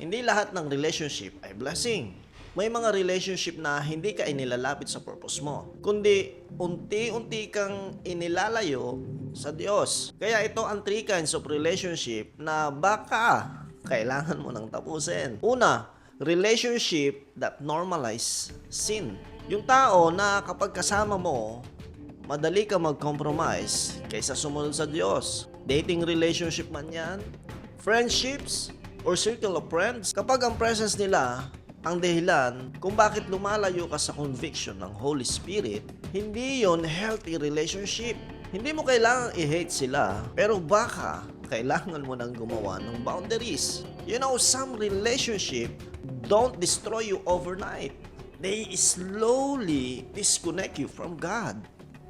Hindi lahat ng relationship ay blessing. May mga relationship na hindi ka inilalapit sa purpose mo, kundi unti-unti kang inilalayo sa Diyos. Kaya ito ang 3 kinds of relationship na baka kailangan mo nang tapusin. Una, relationship that normalize sin. Yung tao na kapag kasama mo, madali ka mag-compromise kaysa sumunod sa Diyos. Dating relationship man yan, friendships, or circle of friends. Kapag ang presence nila ang dahilan kung bakit lumalayo ka sa conviction ng Holy Spirit, hindi yon healthy relationship. Hindi mo kailangang i-hate sila, pero baka kailangan mo nang gumawa ng boundaries. You know, some relationship don't destroy you overnight. They slowly disconnect you from God.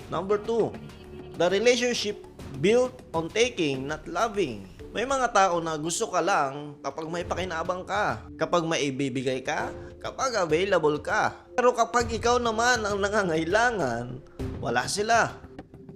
Number 2, the relationship built on taking, not loving. May mga tao na gusto ka lang kapag may pakinabang ka, kapag may ibibigay ka, kapag available ka. Pero kapag ikaw naman ang nangangailangan, wala sila.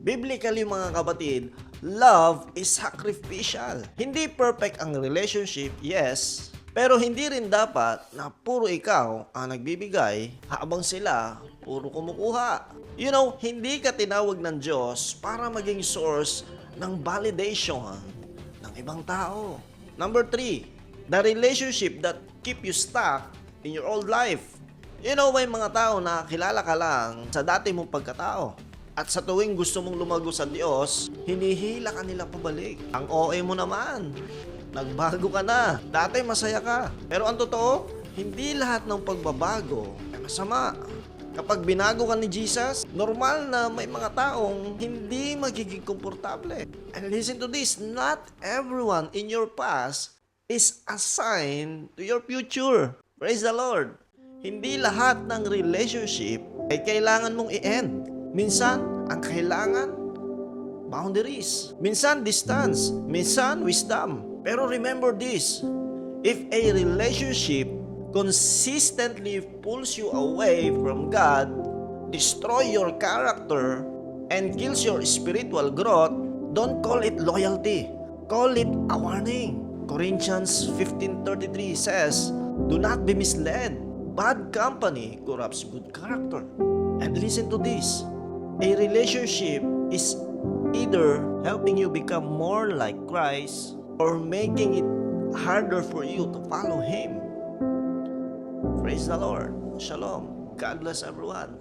Biblically mga kapatid, love is sacrificial. Hindi perfect ang relationship, yes. Pero hindi rin dapat na puro ikaw ang nagbibigay habang sila puro kumukuha. You know, hindi ka tinawag ng Diyos para maging source ng validation ng ibang tao. Number 3, the relationship that keep you stuck in your old life. You know, may mga tao na kilala ka lang sa dati mong pagkatao. At sa tuwing gusto mong lumago sa Diyos, hinihila ka nila pabalik. Ang OA mo naman, nagbago ka na. Dati masaya ka. Pero ang totoo, hindi lahat ng pagbabago ay masama. Kapag binago ka ni Jesus, normal na may mga taong hindi magiging komportable. And listen to this, not everyone in your past is assigned to your future. Praise the Lord. Hindi lahat ng relationship ay kailangan mong i-end. Minsan, ang kailangan, boundaries. Minsan, distance. Minsan, wisdom. Pero remember this, if a relationship consistently pulls you away from God, destroy your character, and kills your spiritual growth, don't call it loyalty. Call it a warning. Corinthians 15:33 says, do not be misled. Bad company corrupts good character. And listen to this, a relationship is either helping you become more like Christ or making it harder for you to follow Him. Praise the Lord. Shalom. God bless everyone.